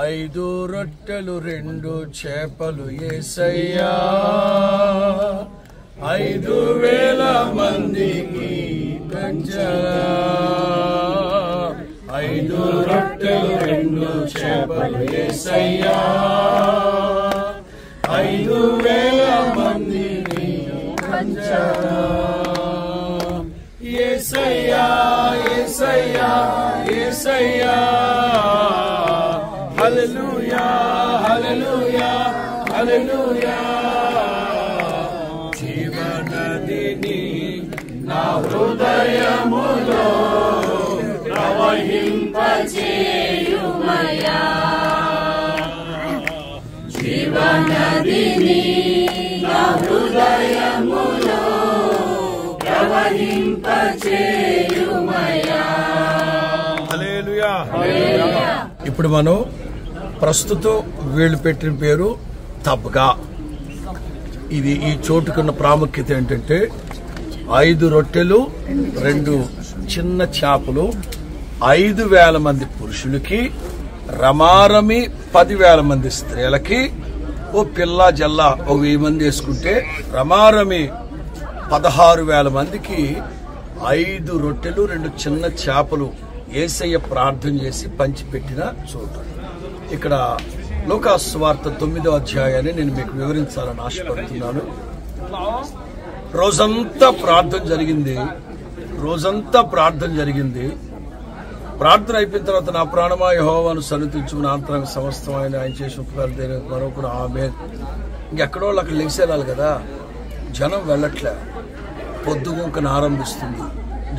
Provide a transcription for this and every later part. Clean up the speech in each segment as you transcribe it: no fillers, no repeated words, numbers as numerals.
5 రొట్టెలు 2 చేపలు యేసయ్యా 5,000 మందికి పెంచరా 5 రొట్టెలు 2 చేపలు యేసయ్యా 5,000 మందికి పెంచరా యేసయ్యా యేసయ్యా యేసయ్యా హల్లెలూయా హల్లెలూయా హల్లెలూయా జీవనదిని నా హృదయములో ప్రవహింపచేయుమయ్యా జీవనదిని నా హృదయములో ప్రవహింపచేయుమయ్యా హల్లెలూయా హల్లెలూయా ఇప్పుడు మనం ప్రస్తుతం వీళ్ళు పెట్టిన పేరు తబ్గా. ఇది ఈ చోటుకున్న ప్రాముఖ్యత ఏంటంటే 5 రొట్టెలు 2 చిన్న చేపలు 5,000 మంది పురుషులకి రమారమి 10,000 మంది స్త్రీలకి ఓ పిల్ల జల్లా ఒక 1000 మంది వేసుకుంటే రమారమి 16,000 మందికి 5 రొట్టెలు 2 చిన్న చేపలు యేసయ్య ప్రార్థన చేసి పంచిపెట్టిన చోటు. ఇక్కడ లూకాసు సువార్త 9వ అధ్యాయాన్ని నేను మీకు వివరించాలని ఆశపడుతున్నాను. రోజంతా ప్రార్థన జరిగింది. ప్రార్థన అయిపోయిన తర్వాత నా ప్రాణమా యెహోవాను సన్నిధించుకుని ఆంతరంగ సమస్తం ఆయన చేసిన ఉపకారాలు దేని మరొకరు ఆమె ఇంకెక్కడో అక్కడ లెగిసేయాలి కదా. జనం వెళ్ళట్లే. పొద్దుగుంకను ఆరంభిస్తుంది.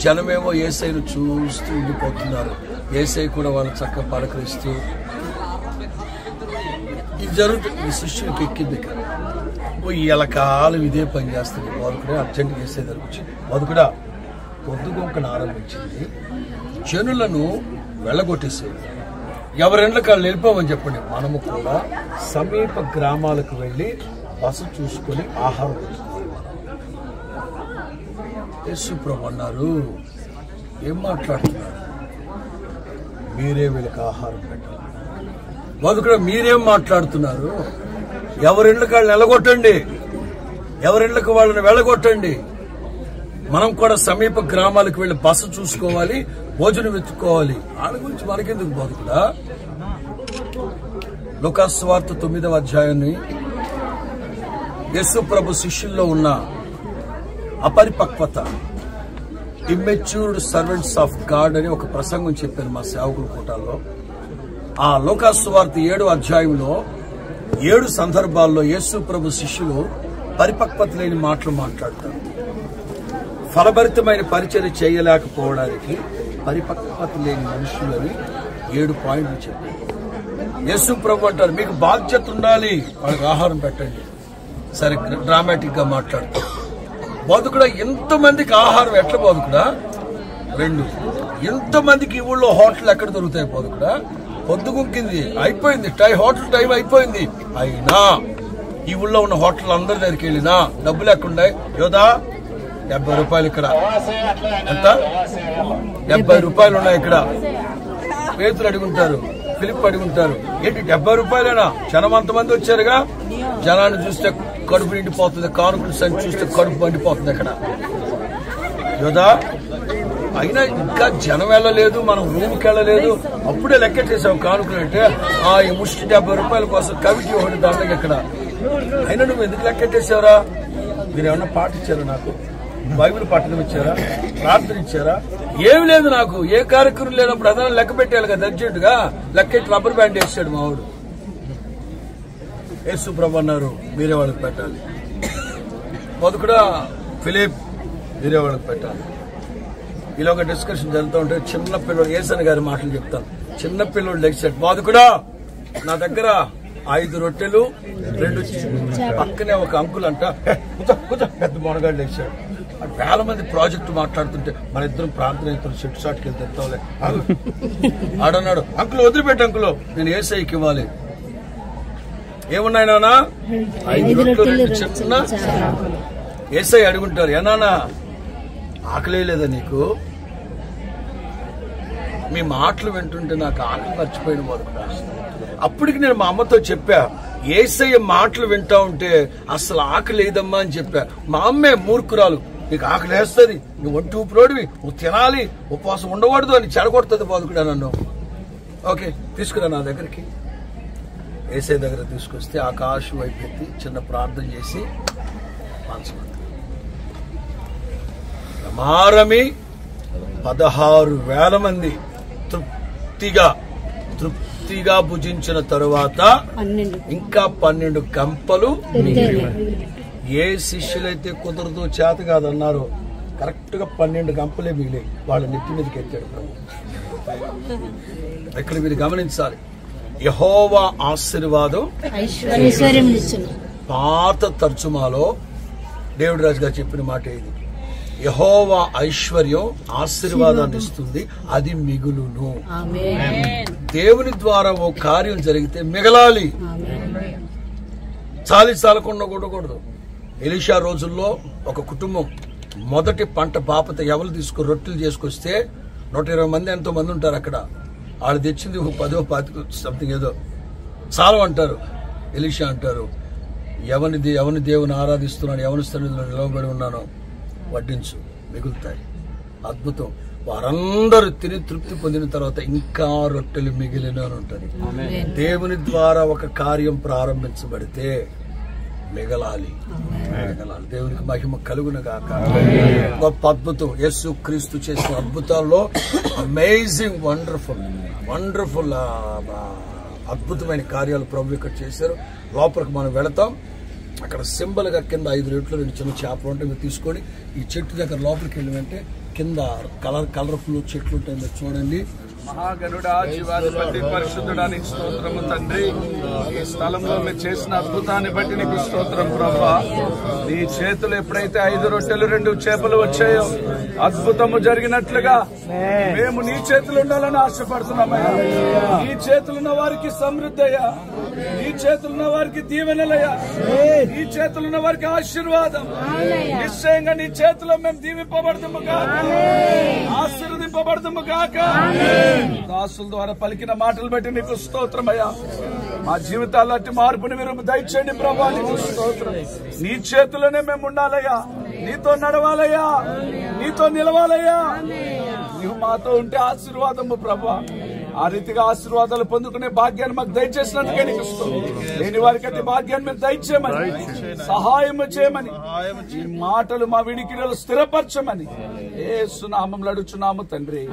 జనమేమో యేసయ్యను చూస్తూ ఉండిపోతున్నారు. యేసయ్య కూడా వాళ్ళు చక్కగా పలకరిస్తూ ఇది జరుగుతుంది. శిష్యునికి ఎక్కింది. ఇలా కాలం ఇదే పని చేస్తుంది. బతుకుడే అర్జెంట్ చేసే వచ్చి బతుకుడా పొద్దుగుంకను ఆరంభించింది. జనులను వెళ్ళగొట్టేసేది. ఎవరెండ్లకు వాళ్ళు వెళ్ళిపోమని చెప్పండి. మనము కూడా సమీప గ్రామాలకు వెళ్ళి బస చూసుకొని ఆహారం యేసు ప్రభు అన్నారు, ఏం మాట్లాడుతున్నారు? మీరే వీళ్ళకి ఆహారం పెట్టాలి. బతుకుడు మీరేం మాట్లాడుతున్నారు? ఎవరిండ్లకు వాళ్ళని వెళ్ళగొట్టండి. ఎవరిండ్లకు వాళ్ళని వెళ్ళగొట్టండి. మనం కూడా సమీప గ్రామాలకు వెళ్ళి బస చూసుకోవాలి, భోజనం వెతుక్కోవాలి. వాళ్ళ గురించి మనకెందుకు బతుకుడా? లూకాసు సువార్త 9వ అధ్యాయాన్ని యేసు ప్రభు శిష్యుల్లో ఉన్న అపరిపక్వత, ఇమ్మెచ్యూర్డ్ సర్వెంట్స్ ఆఫ్ గాడ్ అని ఒక ప్రసంగం చెప్పారు మా సేవకుల కూటాల్లో. ఆ లూకాసు సువార్త 7వ అధ్యాయంలో 7 సందర్భాల్లో యేసు ప్రభు శిష్యులు పరిపక్వత లేని మాటలు మాట్లాడతారు. ఫలభరితమైన పరిచర్య చేయలేకపోవడానికి పరిపక్వత లేని మనుషులని 7 పాయింట్లు చెప్పారు. యేసు ప్రభు అంటారు, మీకు బాధ్యత ఉండాలి, వాళ్ళకి ఆహారం పెట్టండి. సరే, డ్రామాటిక్ గా మాట్లాడతారు. బతుకుడా ఎంతమందికి ఆహారం ఎట్లా బతుకుడా? 2 ఎంతమందికి ఈ ఊళ్ళో హోటల్ ఎక్కడ దొరుకుతాయి? బతుకుడా పొద్దుగుంకింది, అయిపోయింది, హోటల్ టైం అయిపోయింది. అయినా ఈ ఊళ్ళో ఉన్న హోటల్ అందరి దగ్గరికి వెళ్ళినా డబ్బులు ఎక్కడున్నాయి? యోధా 70 రూపాయలు ఇక్కడ. ఎంత? 70 రూపాయలు ఉన్నాయి ఇక్కడ. పేతులు అడుగుంటారు, ఫిలిప్ అడుగుంటారు, ఏంటి 70 రూపాయలేనా? జనం అంతమంది వచ్చారుగా. జనాన్ని చూస్తే కడుపు నిండిపోతుంది, కానుకలు సంచి చూస్తే కడుపు మండిపోతుంది అక్కడ. యోధా అయినా ఇంకా జనం వెళ్ళలేదు, మనం రూమ్కి వెళ్ళలేదు, అప్పుడే లెక్కెట్టేసాం కానుకలు అంటే. ఈ ముష్టి 70 రూపాయల కోసం కవిటి ఒకటి దాంట్లో ఇక్కడ. అయినా నువ్వు ఎందుకు లెక్కెట్టేసావురా? మీరు ఏమన్నా పాట ఇచ్చారా? నాకు బైబిల్ పట్టణం ఇచ్చారా? ప్రార్థన ఇచ్చారా? ఏమి లేదు నాకు. ఏ కార్యక్రమం లేనప్పుడు అదన లెక్క పెట్టాలి కదా. అర్జెంటుగా లెక్కెట్టి రబ్బర్ బ్యాండ్ వేసాడు మావాడు. యేసు ప్రభు అన్నారు, మీరే వాళ్ళకి పెట్టాలి. బతుకుడా ఫిలిప్, మీరే వాళ్ళకి పెట్టాలి. ఇలా ఒక డిస్కషన్ జరుగుతూ ఉంటే చిన్న పిల్లడు, యేసన్ గారి మాటలు చెప్తాను. చిన్న పిల్లడు లెగ్సాడు, బాదుకుడా నా దగ్గర 5 రొట్టెలు 2 పక్కనే ఒక అంకుల్ అంట పెద్ద మొనగాడు లెగ్సాడు. 1000 మంది ప్రాజెక్టు మాట్లాడుతుంటే మన ఇద్దరం ప్రార్థన ఇద్దరు చెట్టు చాటుకి వెళ్తే ఎత్తావులే. ఆడన్నాడు, అంకుల్ వదిలిపెట్టి అంకుల్, నేను యేసయ్యకి ఇవ్వాలి. ఏమున్నాయి నాన్న? 5 రొట్టెలు 2 చిన్న. యేసయ్య అడుగుంటారు, ఏనానా ఆకలే లేదా నీకు? మీ మాటలు వింటుంటే నాకు ఆకలి మర్చిపోయిన వారు. అప్పటికి నేను మా అమ్మతో చెప్పా, యేసయ్య మాటలు వింటా ఉంటే అసలు ఆకలి లేదమ్మా అని చెప్పా. మా అమ్మే మూర్ఖురాలు, నీకు ఆకలి వేస్తుంది, నువ్వు ఒంటి ఊపిరోడివి, నువ్వు తినాలి, ఉపవాసం ఉండకూడదు అని చెడగొడుతుంది బతుకుడా నన్ను. ఓకే తీసుకురా నా దగ్గరికి. యేసయ్య దగ్గర తీసుకొస్తే ఆకాశం వైపు ఎత్తి చిన్న ప్రార్థన చేసి ప్రమారమి 16,000 మంది తృప్తిగా భుజించిన తరువాత ఇంకా 12 గంపలు. ఏ శిష్యులైతే కుదరదు చేత కాదన్నారు, కరెక్ట్ గా 12 గంపలే మిగిలాయి. వాళ్ళ నెత్తి మీదకి ఎత్తాడు ప్రభు. ఇక్కడ మీరు గమనించాలి, యెహోవా ఆశీర్వాదం. పాత తర్జుమాలో డేవిడ్ రాజు గారు చెప్పిన మాట ఇది, యెహోవా ఐశ్వర్యం ఆశీర్వాదాన్ని ఇస్తుంది, అది మిగులును. దేవుని ద్వారా ఓ కార్యం జరిగితే మిగలాలి, చాలకుండా కూడకూడదు. ఎలీషా రోజుల్లో ఒక కుటుంబం మొదటి పంట బాపత ఎవరు తీసుకుని రొట్టెలు చేసుకొస్తే 120 మంది ఎంతో మంది ఉంటారు అక్కడ. వాళ్ళు తెచ్చింది 10-15 సంథింగ్ ఏదో చాలు అంటారు. ఎలీషా అంటారు, ఎవని దేవుని ఆరాధిస్తున్నాను, ఎవరి సన్నిధిలో నిలవబడి ఉన్నానో వడ్డించు, మిగులుతాయి. అద్భుతం. వారందరూ తిని తృప్తి పొందిన తర్వాత ఇంకా రొట్టెలు మిగిలిన ఉంటుంది. దేవుని ద్వారా ఒక కార్యం ప్రారంభించబడితే మిగలాలి. దేవునికి మహిమ కలుగును గాక. గొప్ప అద్భుతం యేసు క్రీస్తు చేసిన అద్భుతాల్లో అమేజింగ్ వండర్ఫుల్ అద్భుతమైన కార్యాలు ప్రభు ఇక్కడ చేశారు. లోపలికి మనం వెళతాం. అక్కడ సింబల్ గా కింద 5 రేట్లు 2 చిన్న చేపలు ఉంటాయి. మీరు తీసుకొని ఈ చెట్టు దగ్గర లోపలికి వెళ్ళినంటే కింద కలర్ఫుల్ చెట్లు ఉంటాయి. మీరు చూడండి. మహాగణుడా, జీవాధిపతి, పరిశుద్ధుడా, నీకు స్తోత్రము తండ్రి. ఈ స్థలంలో మీరు చేసిన అద్భుతాన్ని బట్టి నీకు స్తోత్రం ప్రభా. నీ చేతులు ఎప్పుడైతే 5 రొట్టెలు 2 చేపలు వచ్చాయో అద్భుతము జరిగినట్లుగా మేము నీ చేతులు ఉండాలని ఆశపడుతున్నామయ్యా. నీ చేతులున్న వారికి సమృద్ధి అయ్యా, నీ చేతులున్న వారికి దీవెనలయ్యా, నీ చేతులున్న వారికి ఆశీర్వాదం. నిశ్చయంగా నీ చేతిలో మేము దీవింపబడతాము కాక, ఆశీర్వదింపబడతాము కాక. దాసుల ద్వారా పలికిన మాటలు బట్టి నీకు స్తోత్రమయ్యా. మా జీవితాల్లో అట్టి మార్పుని మీరు దయచేయండి ప్రభా. నీకు స్తోత్రం. నీ చేతుల్లోనే మేము ఉండాలయ్యా, నీతో నడవాలయ్యా, నీతో నిలవాలయ్యా. నీవు మాతో ఉంటే ఆశీర్వాదము ప్రభా. ఆ రీతిగా ఆశీర్వాదాలు పొందుకునే భాగ్యాన్ని మాకు దయచేసినందుకే నీకు స్తోత్రం. లేని వారికి అట్టి భాగ్యాన్ని మేము దయచేయమని, సహాయం చేయమని, ఈ మాటలు మా వినికిడిలో స్థిరపరచమని యేసు నామములో అడుగుచున్నాము తండ్రి.